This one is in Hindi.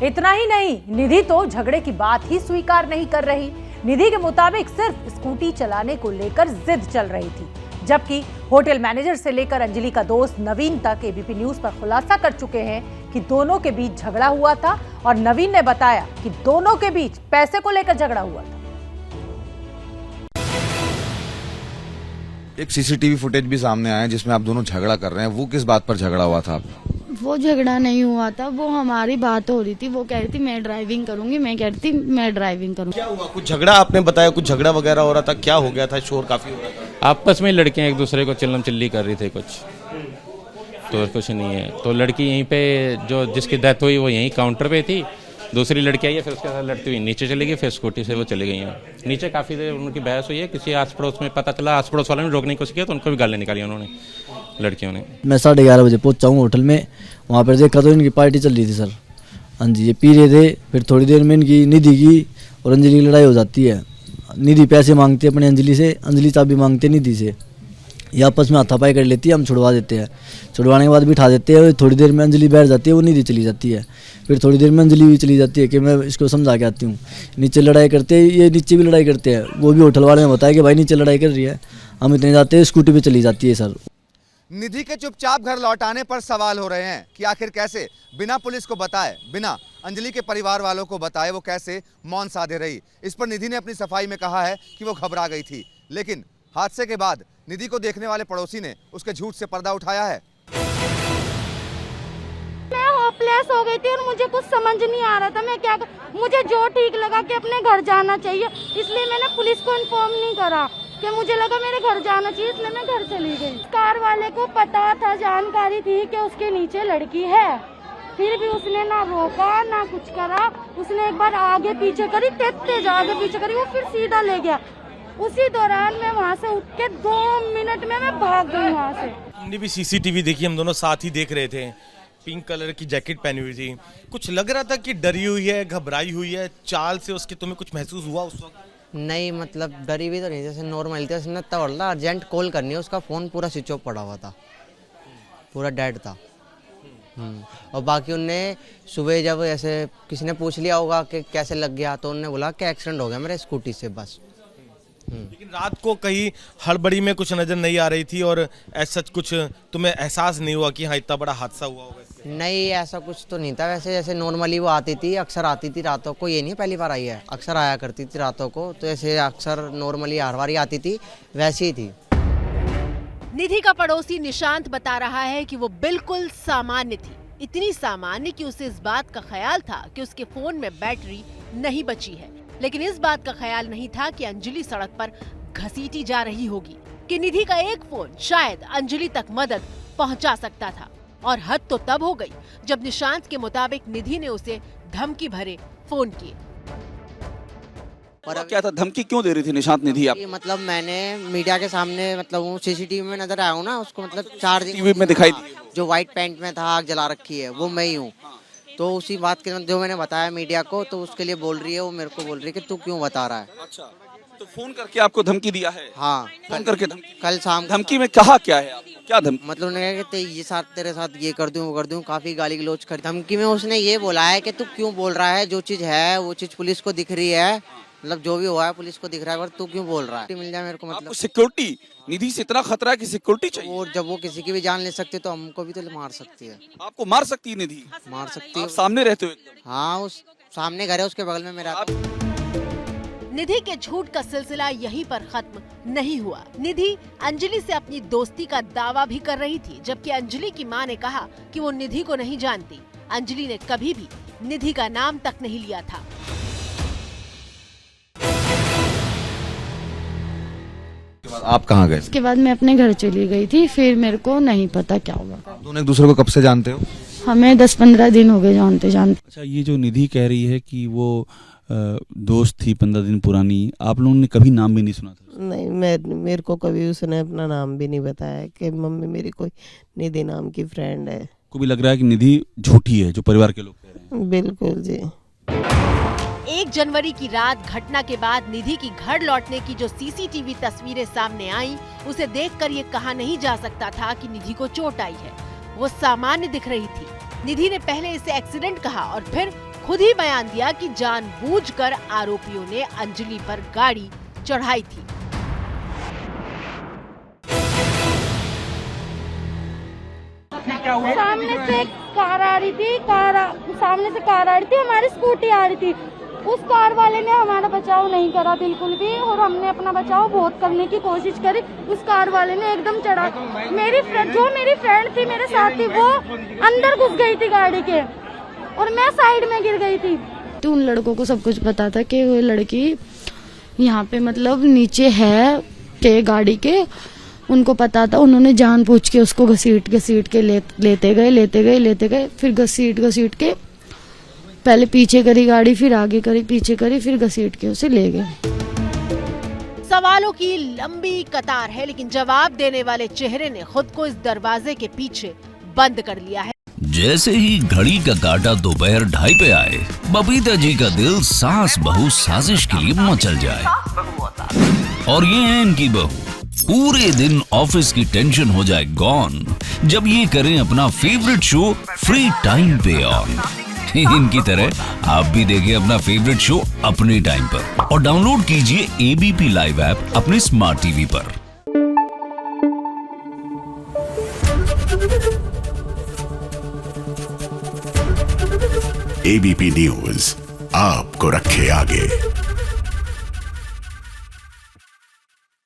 इतना ही नहीं, निधि तो झगड़े की बात ही स्वीकार नहीं कर रही। निधि के मुताबिक सिर्फ स्कूटी चलाने को लेकर जिद चल रही थी, जबकि होटल मैनेजर से लेकर अंजलि का दोस्त नवीन तक एबीपी न्यूज पर खुलासा कर चुके हैं कि दोनों के बीच झगड़ा हुआ था और नवीन ने बताया कि दोनों के बीच पैसे को लेकर झगड़ा हुआ था। एक सीसीटीवी फुटेज भी सामने आया है जिसमें आप दोनों झगड़ा कर रहे हैं। वो किस बात पर झगड़ा हुआ था? वो झगड़ा नहीं हुआ था, वो हमारी बात हो रही थी। वो कह रही थी मैं ड्राइविंग करूंगी, मैं कह रही थी मैं ड्राइविंग करूंगी। क्या हुआ? कुछ झगड़ा आपने बताया, कुछ झगड़ा वगैरह हो रहा था, क्या हो गया था? शोर काफी हो रहा था। आपस में लड़कियां एक दूसरे को चिल्लम चिल्ली कर रही थी कुछ, तो कुछ नहीं है। तो लड़की यहीं पे जो जिसकी डेथ हुई वो यहीं काउंटर पे थी, दूसरी लड़की आई है, फिर उसके साथ लड़ती हुई नीचे चली गई, फिर स्कूटी से वो चली गई हैं नीचे। काफ़ी देर उनकी बहस हुई है, किसी आस पड़ोस में पता चला, आस पड़ोस वालों ने रोकने की कोशिश किया तो उनको भी गालें निकाली उन्होंने, लड़कियों ने। मैं 11:30 बजे पहुंचा हूँ होटल में। वहाँ पर देखा तो इनकी पार्टी चल रही थी सर। हाँ जी, ये पी रहे थे। फिर थोड़ी देर में इनकी निधि की और अंजलि की लड़ाई हो जाती है। निधि पैसे मांगती है अपनी अंजलि से, अंजलि चाबी मांगते निधि से। ये आपस में हाथापाई कर लेती है, हम छुड़वा देते हैं। छुड़वाने के बाद बिठा देते हैं। थोड़ी देर में अंजलि बैठ जाती है, वो निधि चली जाती है। फिर थोड़ी देर में अंजलि भी चली जाती है कि मैं इसको समझा के आती हूँ। नीचे लड़ाई करते हैं, ये नीचे भी लड़ाई करते हैं। वो भी होटल वाले ने बताया कि भाई नीचे लड़ाई कर रही है। हम इतने जाते हैं, स्कूटी पे चली जाती है सर। निधि के चुपचाप घर लौट आने पर सवाल हो रहे हैं कि आखिर कैसे बिना पुलिस को बताए, बिना अंजलि के परिवार वालों को बताए वो कैसे मौन साधे रही। इस पर निधि ने अपनी सफाई में कहा है कि वो घबरा गई थी, लेकिन हादसे के बाद निधि को देखने वाले पड़ोसी ने उसके झूठ से पर्दा उठाया है। मैं होपलेस हो गई थी और मुझे कुछ समझ नहीं आ रहा था मैं क्या मुझे जो ठीक लगा कि अपने घर जाना चाहिए, इसलिए मैंने पुलिस को इन्फॉर्म नहीं करा कि मुझे लगा मेरे घर जाना चाहिए, इसलिए मैं घर चली गई। कार वाले को पता था, जानकारी थी कि उसके नीचे लड़की है, फिर भी उसने ना रोका ना कुछ करा। उसने एक बार आगे पीछे करी, तेज आगे पीछे करी, वो फिर सीधा ले गया। उसी दौरान मैं वहाँ से उठ के 2 मिनट में मैं भाग गई वहाँ से। हमने भी सीसीटीवी देखी, हम दोनों साथ ही देख रहे थे। पिंक कलर की जैकेट पहनी हुई थी, कुछ लग रहा था कि डरी हुई है, घबराई हुई है। चाल से उसके तुम्हें कुछ महसूस हुआ उस वक्त? नहीं, मतलब डरी भी तो नहीं, जैसे नॉर्मल थी। उसने तब बोला अर्जेंट कॉल करनी है, उसका फ़ोन पूरा स्विच ऑफ पड़ा हुआ था, पूरा डेड था। और बाकी उनने सुबह जब ऐसे किसी ने पूछ लिया होगा कि कैसे लग गया, तो उन्होंने बोला कि एक्सीडेंट हो गया मेरे स्कूटी से, बस। लेकिन रात को कहीं हड़बड़ी में कुछ नजर नहीं आ रही थी और ऐसा कुछ तुम्हें एहसास नहीं हुआ कि हाँ इतना बड़ा हादसा हुआ होगा? नहीं, ऐसा कुछ तो नहीं था। वैसे जैसे नॉर्मली वो आती थी, अक्सर आती थी रातों को, ये नहीं पहली बार आई है, अक्सर आया करती थी रातों को। तो ऐसे अक्सर नॉर्मली हर बार ही आती थी, वैसी ही थी। निधि का पड़ोसी निशांत बता रहा है कि वो बिल्कुल सामान्य थी, इतनी सामान्य कि उसे इस बात का ख्याल था कि उसके फोन में बैटरी नहीं बची है, लेकिन इस बात का ख्याल नहीं था कि अंजलि सड़क पर घसीटी जा रही होगी, कि निधि का एक फोन शायद अंजलि तक मदद पहुंचा सकता था। और हद तो तब हो गई जब निशांत के मुताबिक निधि ने उसे धमकी भरे फोन किए। पर क्या था, धमकी क्यों दे रही थी निशांत निधि आप? मतलब मैंने मीडिया के सामने, मतलब वो सीसीटीवी में नजर आया हूँ ना, उसको मतलब 4 दिन टीवी में दिखाई दी। जो व्हाइट पैंट में था, आग जला रखी है, वो मैं ही हूँ। तो उसी बात के जो मैंने बताया मीडिया को, तो उसके लिए बोल रही है, वो मेरे को बोल रही है कि तू क्यों बता रहा है। अच्छा, तो फोन करके आपको धमकी दिया है? हाँ, फोन करके कल शाम। धमकी में कहा क्या है आपको? क्या धमकी? मतलब उन्होंने कहा कि ये साथ तेरे साथ ये कर दूं, वो कर दूं, काफी गाली गलौज कर। धमकी में उसने ये बोला है कि तू क्यों बोल रहा है, जो चीज है वो चीज पुलिस को दिख रही है, मतलब जो भी हुआ है पुलिस को दिख रहा है, पर तू क्यों बोल रहा है? मिल जाए मेरे को, मतलब सिक्योरिटी, निधि से इतना खतरा है कि सिक्योरिटी चाहिए। और जब वो किसी की भी जान ले सकती है तो हमको भी तो मार सकती है। आपको मार सकती है निधि? मार सकती है। सामने रहते हो एकदम? हाँ, उस सामने घर है, उसके बगल में मेरा। निधि के झूठ का सिलसिला यहीं पर खत्म नहीं हुआ। निधि अंजलि से अपनी दोस्ती का दावा भी कर रही थी, जबकि अंजलि की मां ने कहा कि वो निधि को नहीं जानती। अंजलि ने कभी भी निधि का नाम तक नहीं लिया था। आप कहाँ गए? उसके बाद मैं अपने घर चली गई थी, फिर मेरे को नहीं पता क्या हुआ। आप दोनों एक दूसरे को कब से जानते हो? हमें 10-15 दिन हो गए जानते जानते। अच्छा, ये जो निधि कह रही है कि वो दोस्त थी 15 दिन पुरानी, आप लोगों ने कभी नाम भी नहीं सुना था? नहीं, मेरे को कभी उसने अपना नाम भी नहीं बताया कि मम्मी मेरी कोई निधि नाम की फ्रेंड है। को भी लग रहा है कि निधि झूठी है, जो परिवार के लोग कह रहे हैं? बिल्कुल जी। 1 जनवरी की रात घटना के बाद निधि की घर लौटने की जो सीसीटीवी तस्वीरें सामने आई, उसे देखकर ये कहा नहीं जा सकता था कि निधि को चोट आई है। वो सामान्य दिख रही थी। निधि ने पहले इसे एक्सीडेंट कहा और फिर खुद ही बयान दिया कि जानबूझकर आरोपियों ने अंजलि पर गाड़ी चढ़ाई थी। सामने से कार आ रही थी, सामने से कार आ रही थी, हमारी स्कूटी आ रही थी। उस कार वाले ने हमारा बचाव नहीं करा बिल्कुल भी, और हमने अपना बचाव बहुत करने की कोशिश करी। उस कार वाले ने एकदम चढ़ा, मेरी फ्रेंड थी मेरे साथ थी, वो अंदर घुस गई थी गाड़ी के और मैं साइड में गिर गई थी। तो उन लड़कों को सब कुछ पता था कि वो लड़की यहाँ पे मतलब नीचे है के गाड़ी के, उनको पता था। उन्होंने जानबूझ के उसको घसीट के लेते गए, फिर घसीट के पहले पीछे करी गाड़ी, फिर आगे करी, पीछे करी, फिर घसीट के उसे ले गए। सवालों की लंबी कतार है, लेकिन जवाब देने वाले चेहरे ने खुद को इस दरवाजे के पीछे बंद कर लिया है। जैसे ही घड़ी का काटा दोपहर 2:30 पे आए, बबीता जी का दिल सास बहू साजिश के लिए मचल जाए। और ये है इनकी बहू, पूरे दिन ऑफिस की टेंशन हो जाए गॉन जब ये करें अपना फेवरेट शो फ्री टाइम पे ऑन। इनकी तरह आप भी देखिए अपना फेवरेट शो अपने टाइम पर और डाउनलोड कीजिए ABP लाइव ऐप अपने स्मार्ट टीवी पर। ABP न्यूज आपको रखे आगे।